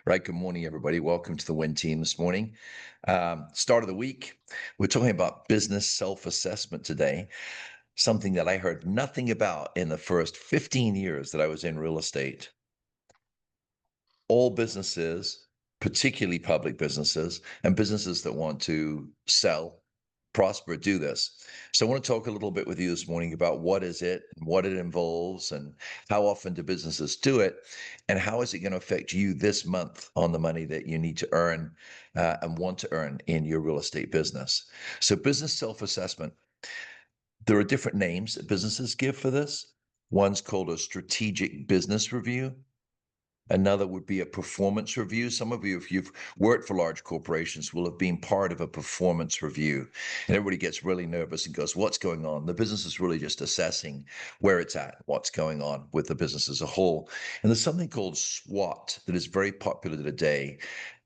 Right. Good morning, everybody. Welcome to the Win Team this morning. Start of the week. We're talking about business self-assessment today, something that I heard nothing about in the first 15 years that I was in real estate. All businesses, particularly public businesses and businesses that want to sell, prosper, do this. So I want to talk a little bit with you this morning about what is it, what it involves, and how often do businesses do it, and how is it going to affect you this month on the money that you need to earn and want to earn in your real estate business. So business self-assessment, there are different names that businesses give for this. One's called a strategic business review. Another would be a performance review. Some of you, if you've worked for large corporations, will have been part of a performance review. And everybody gets really nervous and goes, what's going on? The business is really just assessing where it's at, what's going on with the business as a whole. And there's something called SWOT that is very popular today.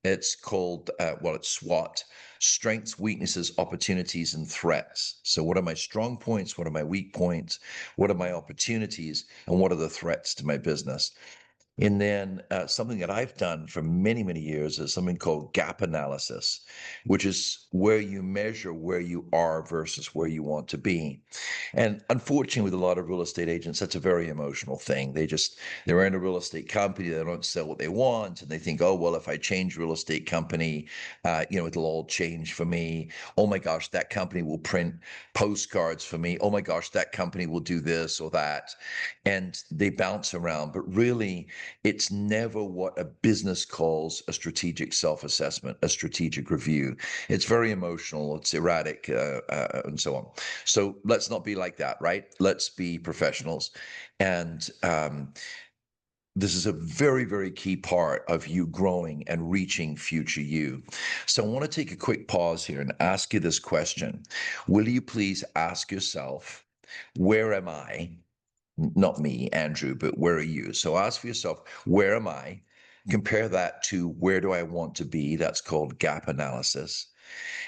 It's called, it's SWOT, strengths, weaknesses, opportunities, and threats. So what are my strong points? What are my weak points? What are my opportunities? And what are the threats to my business? And then something that I've done for many, many years is something called gap analysis, which is where you measure where you are versus where you want to be. And unfortunately, with a lot of real estate agents, that's a very emotional thing. They're in a real estate company, they don't sell what they want, and they think, oh, well, if I change real estate company, it'll all change for me. Oh my gosh, that company will print postcards for me. Oh my gosh, that company will do this or that. And they bounce around, but really, it's never what a business calls a strategic self-assessment, a strategic review. It's very emotional, it's erratic, and so on. So let's not be like that, right? Let's be professionals. And this is a very, very key part of you growing and reaching future you. So I want to take a quick pause here and ask you this question. Will you please ask yourself, where am I? Not me, Andrew, but where are you? So ask for yourself, where am I? Compare that to where do I want to be? That's called gap analysis.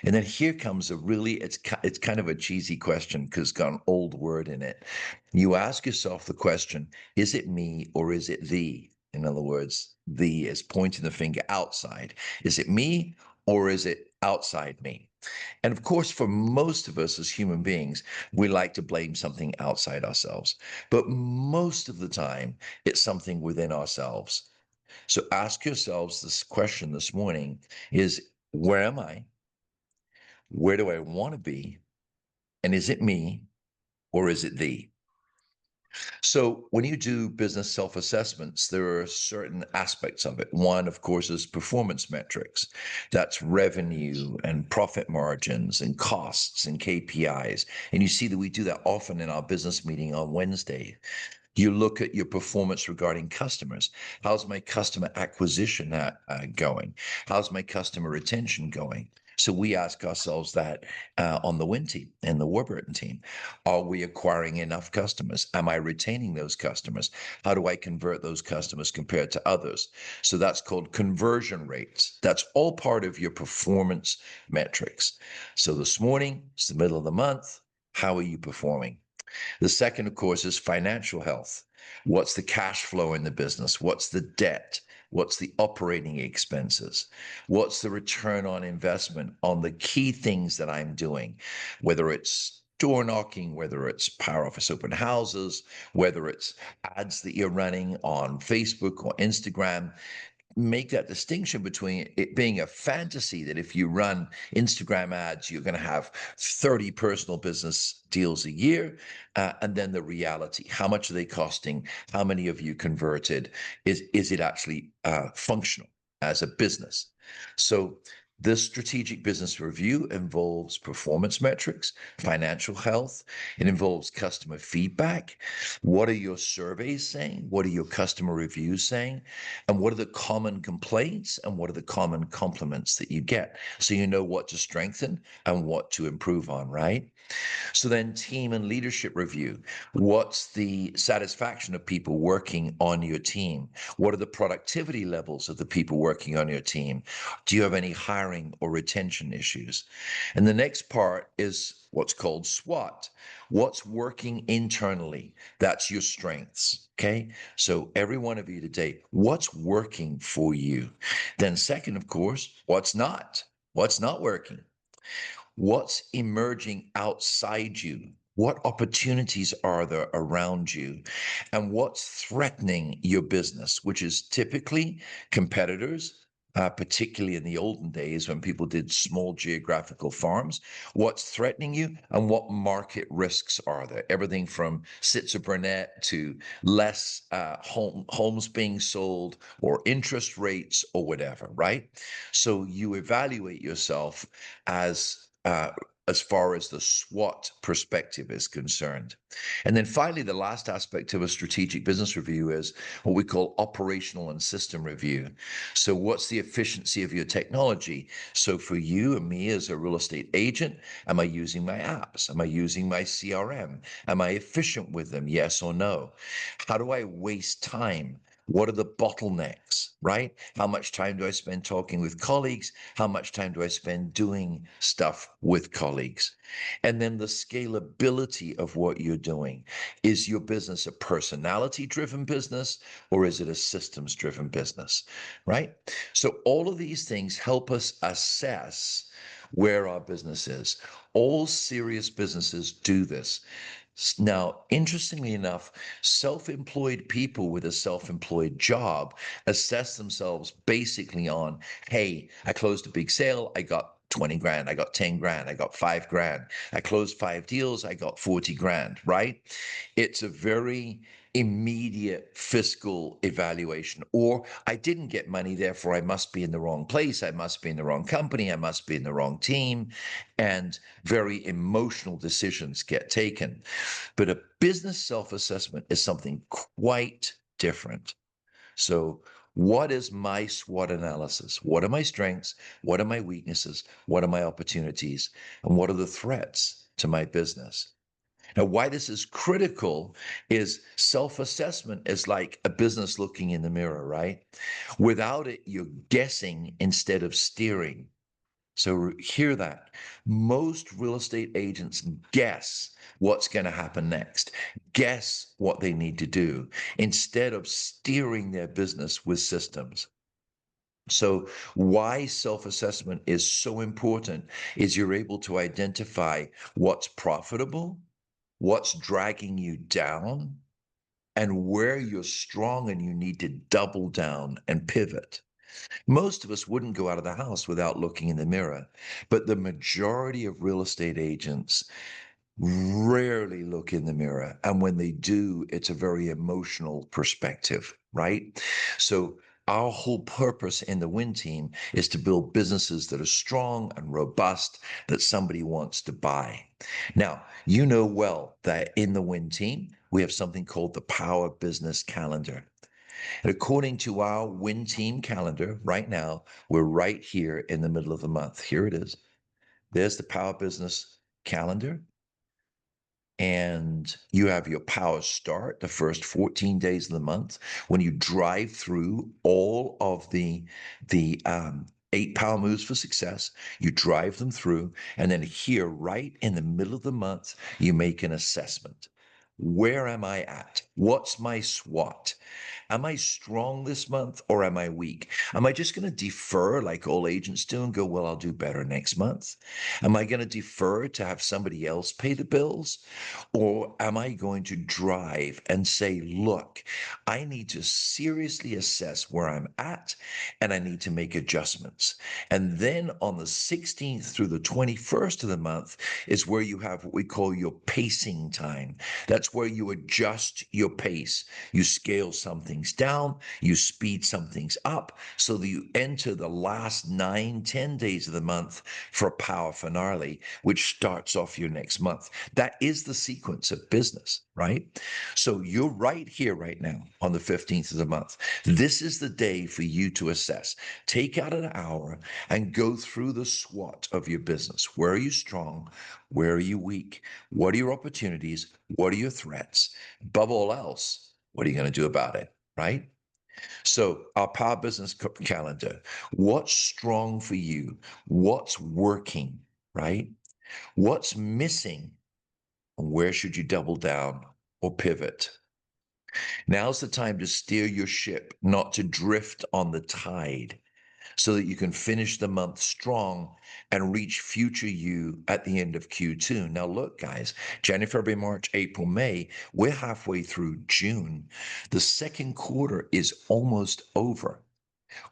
And then here comes it's kind of a cheesy question because it's got an old word in it. You ask yourself the question, is it me or is it thee? In other words, thee is pointing the finger outside. Is it me or is it outside me? And of course, for most of us as human beings, we like to blame something outside ourselves. But most of the time, it's something within ourselves. So ask yourselves this question this morning is, where am I? Where do I want to be? And is it me or is it thee? So when you do business self-assessments, there are certain aspects of it. One, of course, is performance metrics. That's revenue and profit margins and costs and KPIs. And you see that we do that often in our business meeting on Wednesday. You look at your performance regarding customers. How's my customer acquisition going? How's my customer retention going? So we ask ourselves that on the Win team and the Warburton team. Are we acquiring enough customers? Am I retaining those customers? How do I convert those customers compared to others? So that's called conversion rates. That's all part of your performance metrics. So this morning, it's the middle of the month. How are you performing? The second, of course, is financial health. What's the cash flow in the business? What's the debt? What's the operating expenses? What's the return on investment on the key things that I'm doing, whether it's door knocking, whether it's power office open houses, whether it's ads that you're running on Facebook or Instagram. Make that distinction between it being a fantasy that if you run Instagram ads, you're going to have 30 personal business deals a year. And then the reality, how much are they costing? How many of you converted? Is it actually functional as a business? So this strategic business review involves performance metrics, financial health. It involves customer feedback. What are your surveys saying? What are your customer reviews saying? And what are the common complaints and what are the common compliments that you get? So you know what to strengthen and what to improve on, right? So then team and leadership review. What's the satisfaction of people working on your team? What are the productivity levels of the people working on your team? Do you have any hiring hiring or retention issues. And the next part is what's called SWOT. What's working internally? That's your strengths. Okay. So every one of you today, what's working for you? Then second, of course, what's not? What's not working? What's emerging outside you? What opportunities are there around you? And what's threatening your business, which is typically competitors, particularly in the olden days when people did small geographical farms. What's threatening you and what market risks are there? Everything from schizophrenia to less homes being sold or interest rates or whatever, right? So you evaluate yourself as as far as the SWOT perspective is concerned. And then finally, the last aspect of a strategic business review is what we call operational and system review. So what's the efficiency of your technology? So for you and me as a real estate agent, am I using my apps? Am I using my CRM? Am I efficient with them? Yes or no? How do I waste time? What are the bottlenecks, right? How much time do I spend talking with colleagues? How much time do I spend doing stuff with colleagues? And then the scalability of what you're doing. Is your business a personality driven business or is it a systems driven business, right? So all of these things help us assess where our business is. All serious businesses do this. Now, interestingly enough, self employed people with a self employed job assess themselves basically on, hey, I closed a big sale, I got 20 grand, I got 10 grand, I got 5 grand, I closed 5 deals, I got 40 grand, right? It's a very immediate fiscal evaluation. Or I didn't get money, therefore I must be in the wrong place, I must be in the wrong company, I must be in the wrong team, and very emotional decisions get taken. But a business self assessment is something quite different. So, what is my SWOT analysis? What are my strengths? What are my weaknesses? What are my opportunities? And what are the threats to my business? Now, why this is critical is self assessment is like a business looking in the mirror, right? Without it, you're guessing instead of steering. So hear that. Most real estate agents guess what's going to happen next, guess what they need to do instead of steering their business with systems. So, why self assessment is so important is you're able to identify what's profitable, what's dragging you down, and where you're strong and you need to double down and pivot. Most of us wouldn't go out of the house without looking in the mirror, but the majority of real estate agents rarely look in the mirror. And when they do, it's a very emotional perspective, right? So, our whole purpose in the Win Team is to build businesses that are strong and robust that somebody wants to buy. Now, you know well that in the Win Team, we have something called the Power Business Calendar. And according to our Win Team calendar right now, we're right here in the middle of the month. Here it is. There's the Power Business calendar. And you have your power start the first 14 days of the month when you drive through all of the 8 power moves for success. You drive them through, and then here, right in the middle of the month, you make an assessment. Where am I at? What's my SWOT? Am I strong this month or am I weak? Am I just going to defer like all agents do and go, well, I'll do better next month? Am I going to defer to have somebody else pay the bills? Or am I going to drive and say, look, I need to seriously assess where I'm at and I need to make adjustments. And then on the 16th through the 21st of the month is where you have what we call your pacing time. That's where you adjust your pace. You scale some things down, you speed some things up so that you enter the last 9, 10 days of the month for a power finale, which starts off your next month. That is the sequence of business, right? So you're right here, right now, on the 15th of the month. This is the day for you to assess. Take out an hour and go through the SWOT of your business. Where are you strong? Where are you weak? What are your opportunities? What are your threats? Above all else, what are you going to do about it, right? So, our Power Business Calendar, what's strong for you? What's working, right? What's missing? And where should you double down or pivot? Now's the time to steer your ship, not to drift on the tide, so that you can finish the month strong and reach future you at the end of Q2. Now, look, guys, January, February, March, April, May, we're halfway through June. The second quarter is almost over.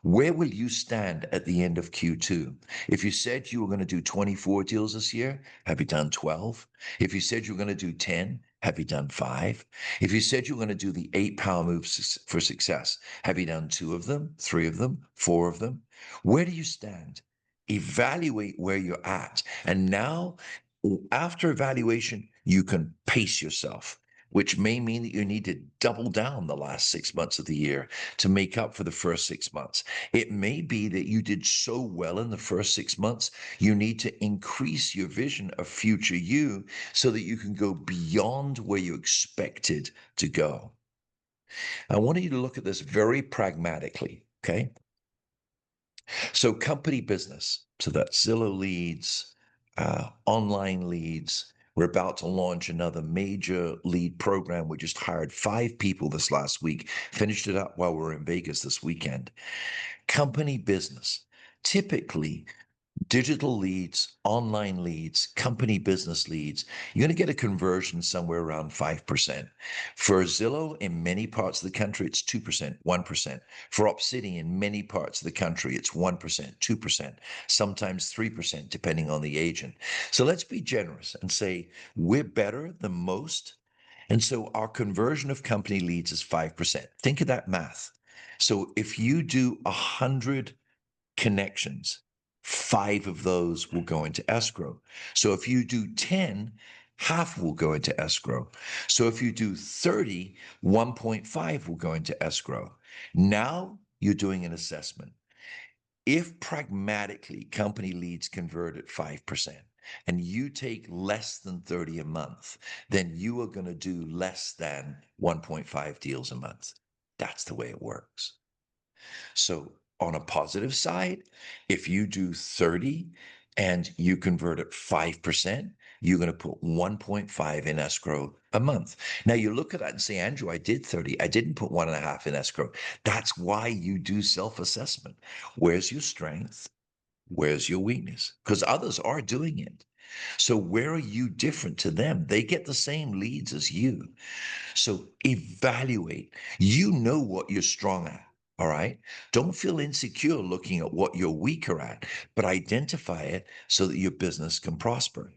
Where will you stand at the end of Q2? If you said you were going to do 24 deals this year, have you done 12? If you said you were going to do 10, have you done 5? If you said you were going to do the 8 power moves for success, have you done 2 of them, 3 of them, 4 of them? Where do you stand? Evaluate where you're at. And now, after evaluation, you can pace yourself, which may mean that you need to double down the last 6 months of the year to make up for the first 6 months. It may be that you did so well in the first 6 months, you need to increase your vision of future you so that you can go beyond where you expected to go. I want you to look at this very pragmatically, okay? So, company business, so that's Zillow leads, online leads. We're about to launch another major lead program. We just hired 5 people this last week, finished it up while we were in Vegas this weekend. Company business, typically digital leads, online leads, company business leads, you're going to get a conversion somewhere around 5%. For Zillow, in many parts of the country, it's 2%, 1%. For Obsidian, in many parts of the country, it's 1%, 2%, sometimes 3%, depending on the agent. So let's be generous and say we're better than most. And so our conversion of company leads is 5%. Think of that math. So if you do 100 connections, 5 of those will go into escrow. So if you do 10, half will go into escrow. So if you do 30, 1.5 will go into escrow. Now you're doing an assessment. If pragmatically company leads convert at 5% and you take less than 30 a month, then you are going to do less than 1.5 deals a month. That's the way it works. So on a positive side, if you do 30 and you convert at 5%, you're going to put 1.5 in escrow a month. Now you look at that and say, Andrew, I did 30. I didn't put 1.5 in escrow. That's why you do self-assessment. Where's your strength? Where's your weakness? Because others are doing it. So where are you different to them? They get the same leads as you. So evaluate. You know what you're strong at. All right. Don't feel insecure looking at what you're weaker at, but identify it so that your business can prosper.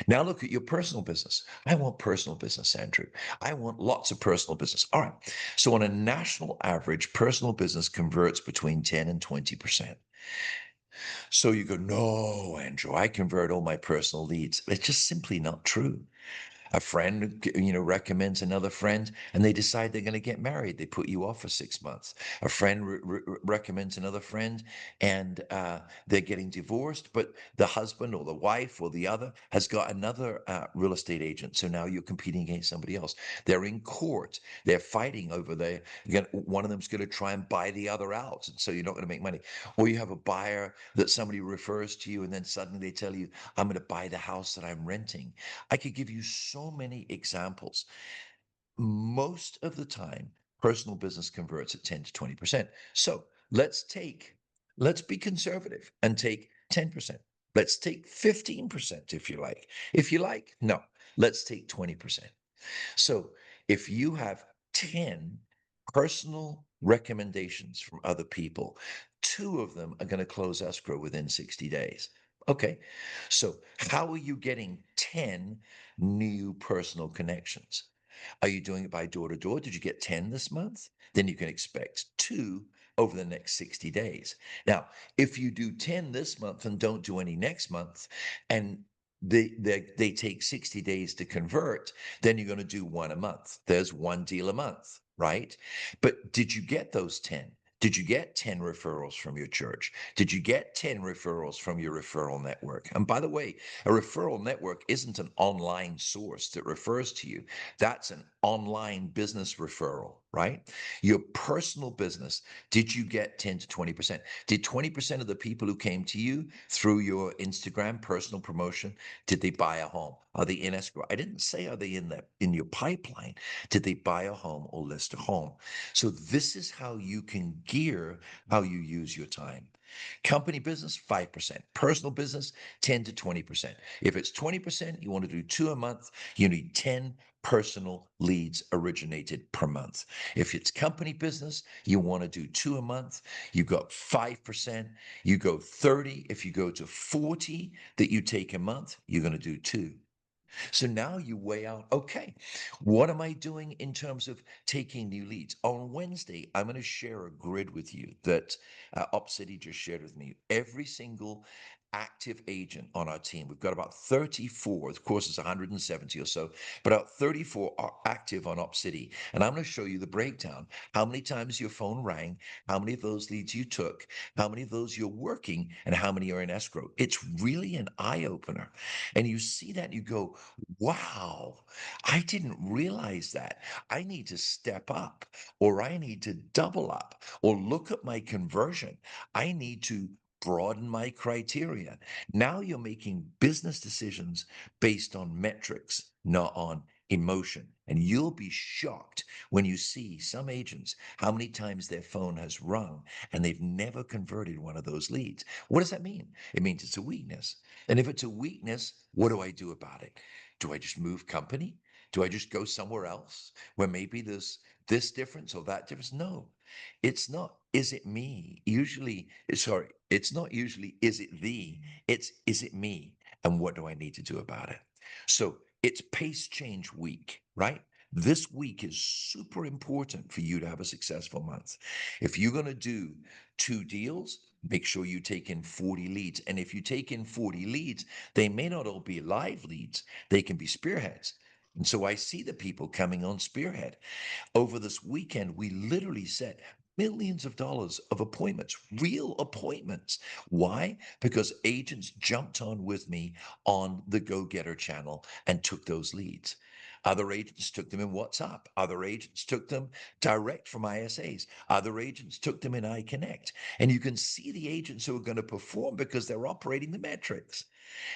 Now look at your personal business. I want personal business, Andrew. I want lots of personal business. All right. So on a national average, personal business converts between 10 and 20%. So you go, no, Andrew, I convert all my personal leads. It's just simply not true. A friend, recommends another friend, and they decide they're going to get married. They put you off for 6 months. A friend recommends another friend, and they're getting divorced, but the husband or the wife or the other has got another real estate agent. So now you're competing against somebody else. They're in court. They're fighting over there. One of them's going to try and buy the other out, and so you're not going to make money. Or you have a buyer that somebody refers to you, and then suddenly they tell you, "I'm going to buy the house that I'm renting." I could give you so many examples. Most of the time, personal business converts at 10 to 20%. So let's be conservative and take 10%. Let's take 15% if you like. If you like, no, let's take 20%. So if you have 10 personal recommendations from other people, 2 of them are going to close escrow within 60 days. Okay, so how are you getting 10 new personal connections? Are you doing it by door to door? Did you get 10 this month? Then you can expect 2 over the next 60 days. Now, if you do 10 this month and don't do any next month, and they take 60 days to convert, then you're going to do 1 a month. There's 1 deal a month, right? But did you get those 10? Did you get 10 referrals from your church? Did you get 10 referrals from your referral network? And by the way, a referral network isn't an online source that refers to you. That's an online business referral, right? Your personal business, did you get 10 to 20%? Did 20% of the people who came to you through your Instagram personal promotion, did they buy a home? Are they in escrow? I didn't say are they in your pipeline. Did they buy a home or list a home? So this is how you can gear how you use your time. Company business, 5%. Personal business, 10 to 20%. If it's 20%, you want to do 2 a month, you need 10 personal leads originated per month. If it's company business, you want to do 2 a month, you got 5%, you go 30. If you go to 40 that you take a month, you're going to do 2. So now you weigh out, okay, what am I doing in terms of taking new leads? On Wednesday, I'm going to share a grid with you that OpCity just shared with me. Every single active agent on our team, we've got about 34, of course it's 170 or so, but about 34 are active on OpCity. And I'm going to show you the breakdown. How many times your phone rang, how many of those leads you took, how many of those you're working, and how many are in escrow. It's really an eye-opener. And you see that, you go, wow, I didn't realize that. I need to step up, or I need to double up, or look at my conversion. I need to broaden my criteria. Now you're making business decisions based on metrics, not on emotion. And you'll be shocked when you see some agents, how many times their phone has rung and they've never converted one of those leads. What does that mean? It means it's a weakness. And if it's a weakness, what do I do about it? Do I just move company? Do I just go somewhere else where maybe there's this difference or that difference? No, it's not. Is it me? Usually, sorry, it's not usually, is it thee? It's, is it me? And what do I need to do about it? So it's pace change week, right? This week is super important for you to have a successful month. If you're going to do 2 deals, make sure you take in 40 leads. And if you take in 40 leads, they may not all be live leads, they can be spearheads. And so I see the people coming on spearhead. Over this weekend, we literally set millions of dollars of appointments, real appointments. Why? Because agents jumped on with me on the Go Getter channel and took those leads. Other agents took them in WhatsApp. Other agents took them direct from ISAs. Other agents took them in iconnect. And you can see the agents who are going to perform because they're operating the metrics.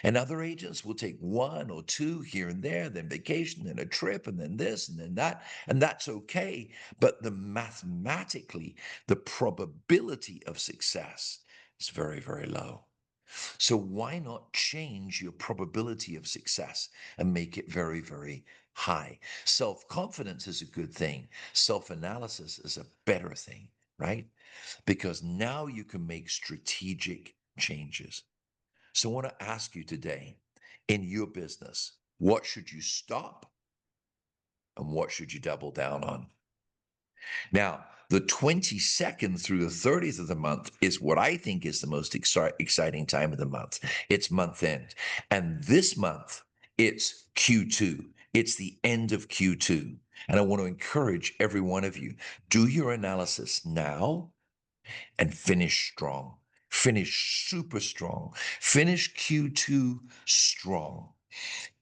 And other agents will take 1 or 2 here and there, then vacation, then a trip, and then this, and then that. And that's okay. But mathematically, the probability of success is very, very low. So why not change your probability of success and make it very, very high? Self-confidence is a good thing. Self-analysis is a better thing, right? Because now you can make strategic changes. So I want to ask you today, in your business, what should you stop and what should you double down on? Now, the 22nd through the 30th of the month is what I think is the most exciting time of the month. It's month end. And this month, it's Q2. It's the end of Q2. And I want to encourage every one of you, do your analysis now and finish strong. Finish super strong. Finish Q2 strong.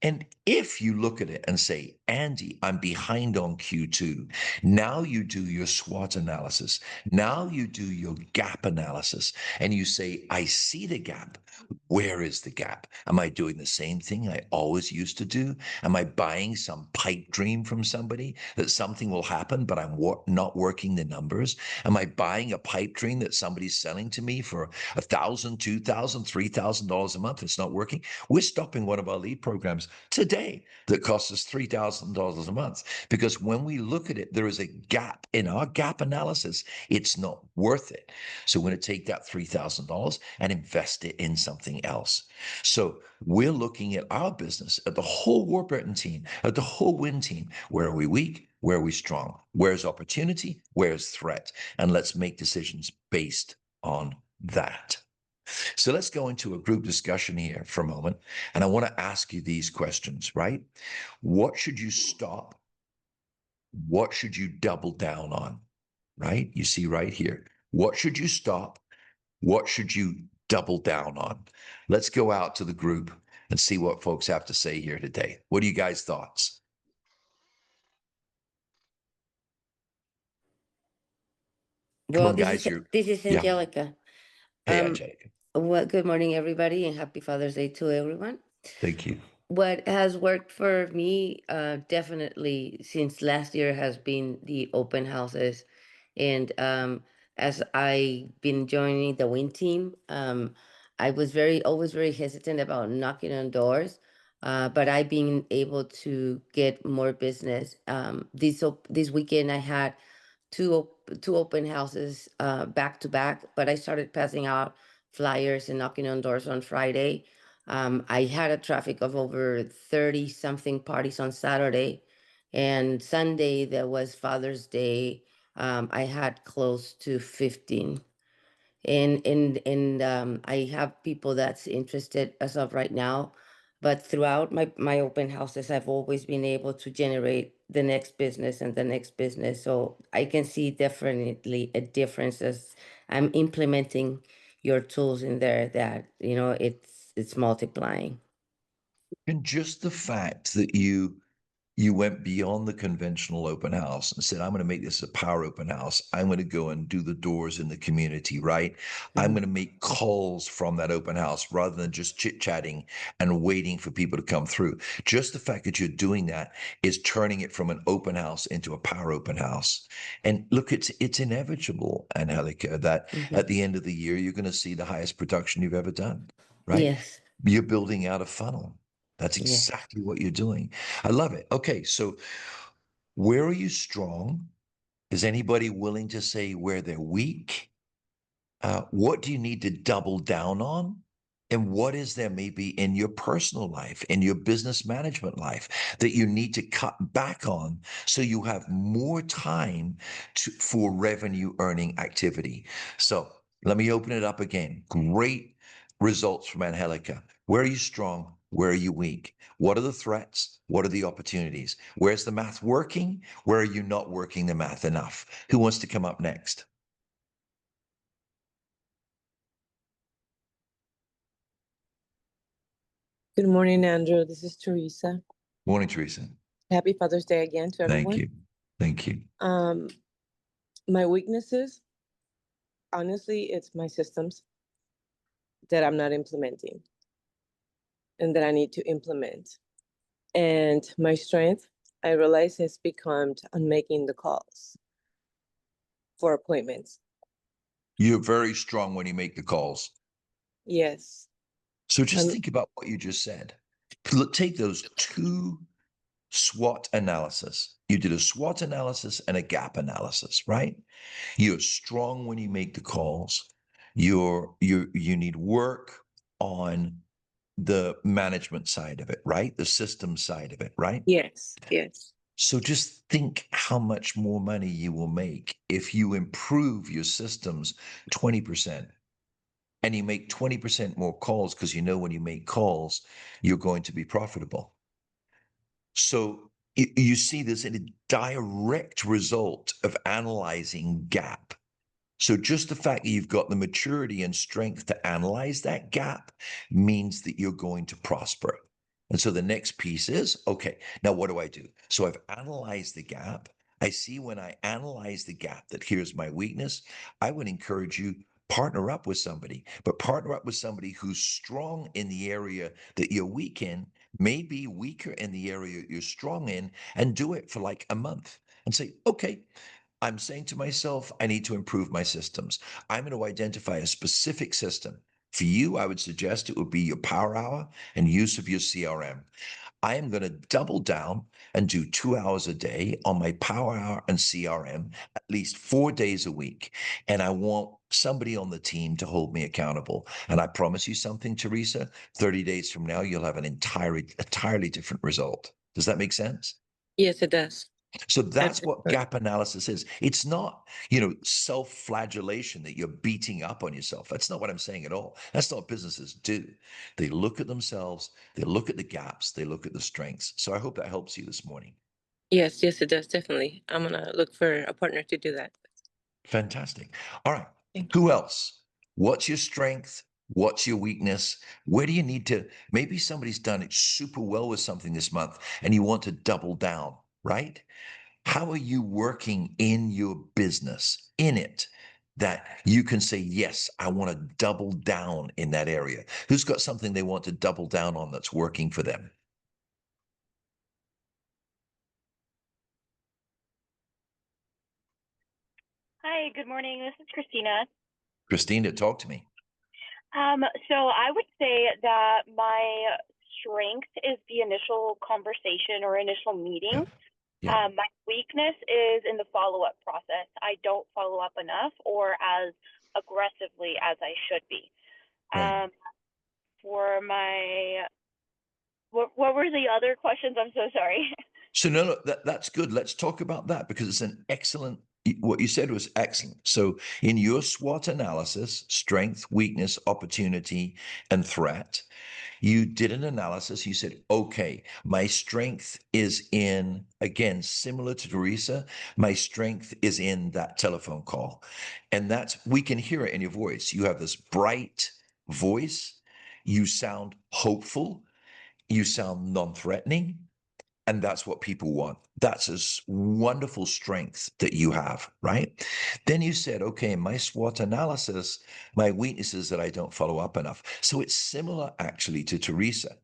And if you look at it and say, Andy, I'm behind on Q2, now you do your SWOT analysis. Now you do your gap analysis and you say, I see the gap. Where is the gap? Am I doing the same thing I always used to do? Am I buying some pipe dream from somebody that something will happen, but I'm not working the numbers? Am I buying a pipe dream that somebody's selling to me for $1,000, $2,000, $3,000 a month? It's not working. We're stopping one of our lead programs today that costs us $3,000 a month because when we look at it, there is a gap in our gap analysis. It's not worth it. So we're going to take that $3,000 and invest it in something else. So we're looking at our business, at the whole Warburton team, at the whole Win team. Where are we weak? Where are we strong? Where's opportunity? Where's threat? And let's make decisions based on that. So let's go into a group discussion here for a moment. And I want to ask you these questions, right? What should you stop? What should you double down on? Right? You see right here. What should you stop? What should you double down on? Let's go out to the group and see what folks have to say here today. What are you guys' thoughts? Come Well, on, guys. this is Yeah. Angelica. Hey, Um, Ajay. well, good morning, everybody, and happy Father's Day to everyone. Thank you. What has worked for me, definitely since last year, has been the open houses, and as I've been joining the Win team, I was always very hesitant about knocking on doors, but I've been able to get more business. This weekend, I had two open houses back to back, but I started passing out flyers and knocking on doors on Friday. I had a traffic of over 30 something parties on Saturday, and Sunday, that was Father's Day, I had close to 15. And I have people that's interested as of right now, but throughout my open houses, I've always been able to generate the next business and the next business. So I can see definitely a difference as I'm implementing your tools in there, that it's multiplying. And just the fact that you went beyond the conventional open house and said, I'm going to make this a power open house. I'm going to go and do the doors in the community, right? I'm Mhm. going to make calls from that open house rather than just chit chatting and waiting for people to come through. Just the fact that you're doing that is turning it from an open house into a power open house. And look, it's inevitable, Angelica, that Mhm. at the end of the year, you're going to see the highest production you've ever done, right? Yes. You're building out a funnel. That's Yes. exactly what you're doing. I love it. Okay, so where are you strong? Is anybody willing to say where they're weak? What do you need to double down on? And what is there maybe in your personal life, in your business management life, that you need to cut back on so you have more time for revenue earning activity? So let me open it up again. Great results from Angelica. Where are you strong? Where are you weak? What are the threats? What are the opportunities? Where's the math working? Where are you not working the math enough? Who wants to come up next? Good morning, Andrew. This is Teresa. Morning, Teresa. Happy Father's Day again to Thank everyone. you. Thank you. Um, my weaknesses, honestly, it's my systems that I'm not implementing and that I need to implement. And my strength, I realize, has become on making the calls for appointments. You're very strong when you make the calls. Yes. So just Um, think about what you just said. Take those two SWOT analysis. You did a SWOT analysis and a gap analysis, right? You're strong when you make the calls. You need work on the management side of it, right? The system side of it, right? yes, yes, So just think how much more money you will make if you improve your systems 20% and you make 20% more calls because you know when you make calls, you're going to be profitable. So you see this in a direct result of analyzing gap. So just the fact that you've got the maturity and strength to analyze that gap means that you're going to prosper. And so the next piece is, okay, now what do I do? So I've analyzed the gap. I see when I analyze the gap that here's my weakness. I would encourage you partner up with somebody, but partner up with somebody who's strong in the area that you're weak in, maybe weaker in the area you're strong in, and do it for like a month and say, okay, I'm saying to myself, I need to improve my systems. I'm going to identify a specific system. For you, I would suggest it would be your power hour and use of your CRM. I am going to double down and do 2 hours a day on my power hour and CRM, at least 4 days a week. And I want somebody on the team to hold me accountable. And I promise you something, Teresa, 30 days from now, you'll have an entirely different result. Does that make sense? yes, it does. So that's what Absolutely. gap analysis is. It's not, self-flagellation that you're beating up on yourself. That's not what I'm saying at all. That's not what businesses do. They look at themselves, they look at the gaps, they look at the strengths. So I hope that helps you this morning. Yes, yes, it does. Definitely. I'm going to look for a partner to do that. Fantastic. All right. Thank you. Who else? What's your strength? What's your weakness? Where do you need to? Maybe somebody's done it super well with something this month and you want to double down, right? How are you working in your business, in it, that you can say, yes, I want to double down in that area? Who's got something they want to double down on that's working for them? Hi, good morning. This is Christina. Christina, talk to me. So I would say that my strength is the initial conversation or initial meeting. Yeah. My weakness is in the follow-up process. I don't follow up enough or as aggressively as I should be. Right. For my, what were the other questions? I'm so sorry. So no, that's good. Let's talk about that because it's an excellent. What you said was excellent. So in your SWOT analysis, strength, weakness, opportunity, and threat, you did an analysis. You said, okay, my strength is in, again, similar to Teresa, my strength is in that telephone call. And that's, we can hear it in your voice. You have this bright voice. You sound hopeful. You sound non-threatening. And that's what people want. That's a wonderful strength that you have, right? Then you said, okay, my SWOT analysis, my weakness is that I don't follow up enough. So it's similar actually to Teresa.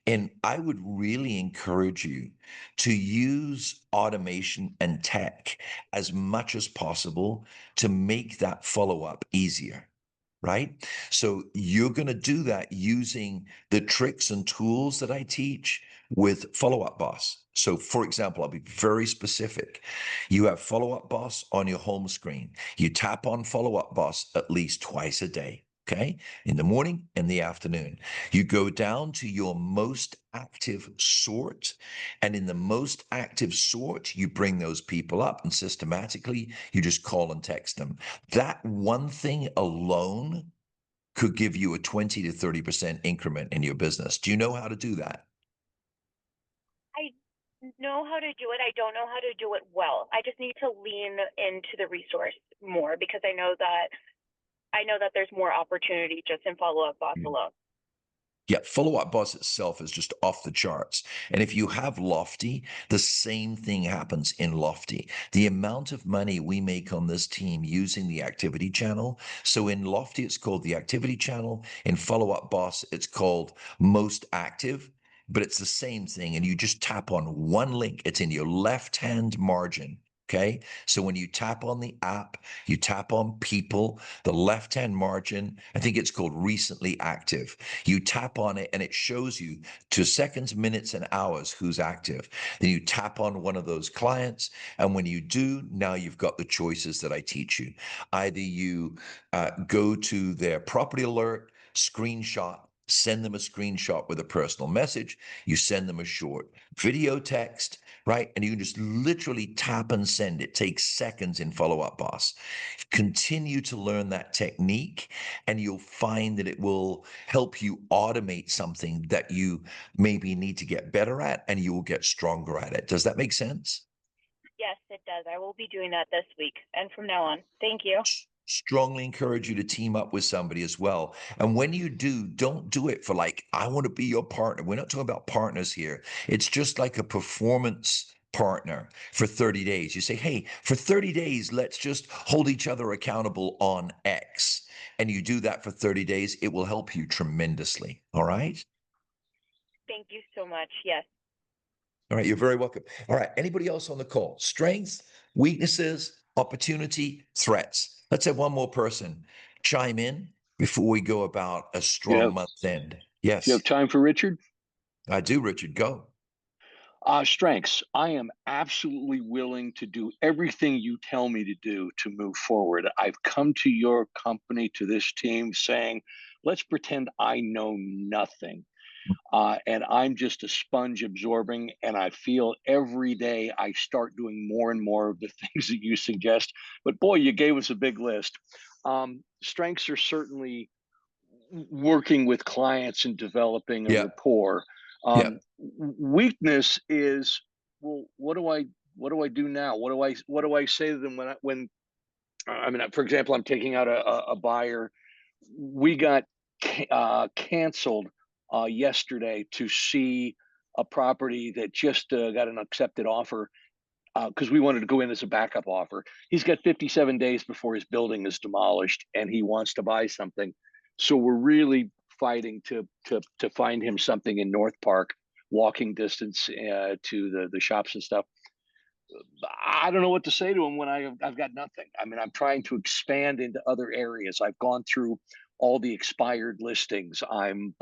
And I would really encourage you to use automation and tech as much as possible to make that follow up easier. Right? So you're going to do that using the tricks and tools that I teach with Follow Up Boss. So, for example, I'll be very specific. You have Follow Up Boss on your home screen. You tap on Follow Up Boss at least twice a day. Okay. In the morning and the afternoon, you go down to your most active sort. And in the most active sort, you bring those people up and systematically you just call and text them. That one thing alone could give you a 20 to 30% increment in your business. Do you know how to do that? I know how to do it. I don't know how to do it well. I just need to lean into the resource more because I know that there's more opportunity just in follow-up boss alone. Yeah, Follow Up Boss itself is just off the charts. And if you have Lofty, the same thing happens in Lofty. The amount of money we make on this team using the activity channel. So in Lofty, it's called the activity channel. In Follow Up Boss, it's called Most Active, but it's the same thing. And you just tap on one link, it's in your left hand margin. Okay. So when you tap on the app, you tap on people, the left hand margin, I think it's called recently active. You tap on it and it shows you to seconds, minutes, and hours who's active. Then you tap on one of those clients. And when you do, now you've got the choices that I teach you. Either you go to their property alert, screenshot, send them a screenshot with a personal message. You send them a short video text, right? And you can just literally tap and send. It takes seconds in Follow Up Boss. Continue to learn that technique, and you'll find that it will help you automate something that you maybe need to get better at, and you will get stronger at it. Does that make sense? Yes, it does. I will be doing that this week and from now on. Thank you. Strongly encourage you to team up with somebody as well. And when you do, don't do it for like, I want to be your partner. We're not talking about partners here. It's just like a performance partner for 30 days. You say, hey, for 30 days, let's just hold each other accountable on X. And you do that for 30 days, it will help you tremendously. All right. Thank you so much. Yes. All right. You're very welcome. All right. Anybody else on the call? Strengths, weaknesses, opportunity, threats. Let's have one more person chime in before we go about a strong month end. Do you Yes, have time for Richard? I do, Richard. Go. Strengths. I am absolutely willing to do everything you tell me to do to move forward. I've come to your company, to this team, saying, let's pretend I know nothing. And I'm just a sponge absorbing. And I feel every day I start doing more and more of the things that you suggest. But boy, you gave us a big list. Strengths are certainly working with clients and developing a Yeah. rapport. Yeah. Weakness is, well, what do I do now? What do I say to them when I mean, for example, I'm taking out a buyer. We got canceled yesterday to see a property that just got an accepted offer. because we wanted to go in as a backup offer. He's got 57 days before his building is demolished, and he wants to buy something. So we're really fighting to find him something in North Park, walking distance to the shops and stuff. I don't know what to say to him when I've got nothing. I mean, I'm trying to expand into other areas. I've gone through all the expired listings. I'm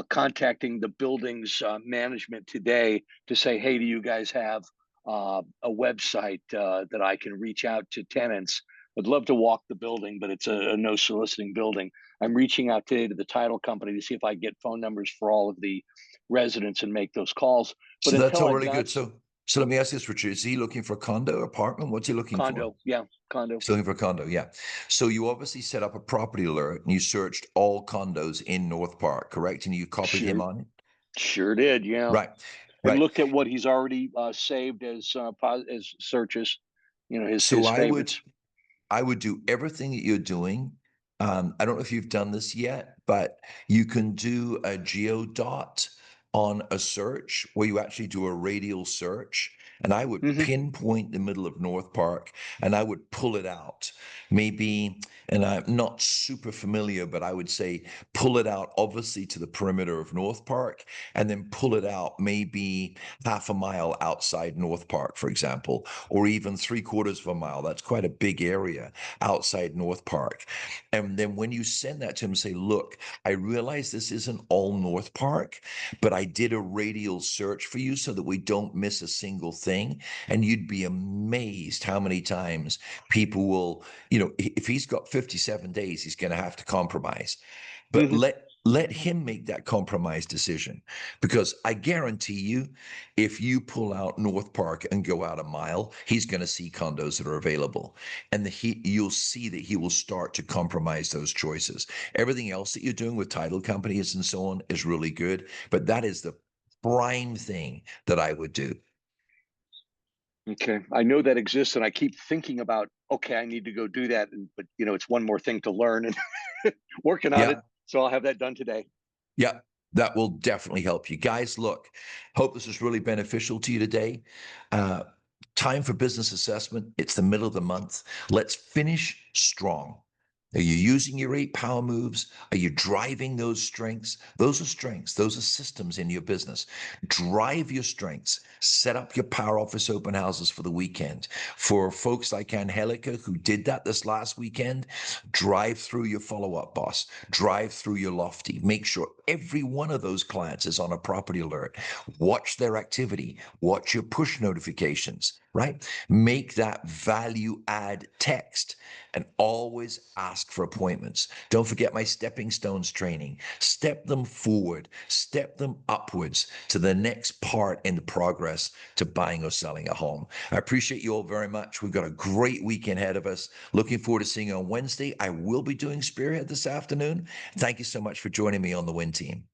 contacting the building's management today to say, hey, do you guys have a website that I can reach out to tenants? I'd love to walk the building, but it's a no soliciting building. I'm reaching out today to the title company to see if I get phone numbers for all of the residents and make those calls. But So that's until all I've really got good. So let me ask this, Richard. Is he looking for a condo, apartment? What's he looking for? condo, yeah, condo. He's looking for a condo, yeah. So you obviously set up a property alert and you searched all condos in North Park, correct? And you copied him Sure, on it? sure did, yeah. Right, And right. looked at what he's already saved as searches, So his favorites. I would do everything that you're doing. I don't know if you've done this yet, but you can do a geodot on a search where you actually do a radial search. And I would Hmm. pinpoint the middle of North Park and I would pull it out. Maybe, and I'm not super familiar, but I would say pull it out obviously to the perimeter of North Park and then pull it out maybe half a mile outside North Park, for example, or even 3/4 of a mile. That's quite a big area outside North Park. And then when you send that to him, say, look, I realize this isn't all North Park, but I did a radial search for you so that we don't miss a single thing. And you'd be amazed how many times people will, if he's got 57 days, he's going to have to compromise. But Hmm. let him make that compromise decision, because I guarantee you, if you pull out North Park and go out a mile, he's going to see condos that are available, and you'll see that he will start to compromise those choices. Everything else that you're doing with title companies and so on is really good, but that is the prime thing that I would do. Okay, I know that exists, and I keep thinking about, okay, I need to go do that, but it's one more thing to learn and working on it. Yeah. So I'll have that done today. Yeah, that will definitely help you. Guys, look, hope this is really beneficial to you today. Uh, Time for business assessment. It's the middle of the month. Let's finish strong. Are you using your 8 power moves? Are you driving those strengths? Those are strengths. Those are systems in your business. Drive your strengths. Set up your power office open houses for the weekend. For folks like Angelica, who did that this last weekend, drive through your follow-up boss. Drive through your lofty. Make sure every one of those clients is on a property alert. Watch their activity. Watch your push notifications, right? Make that value add text and always ask for appointments. Don't forget my stepping stones training. Step them forward, step them upwards to the next part in the progress to buying or selling a home. I appreciate you all very much. We've got a great weekend ahead of us. Looking forward to seeing you on Wednesday. I will be doing Spearhead this afternoon. Thank you so much for joining me on the Win Team.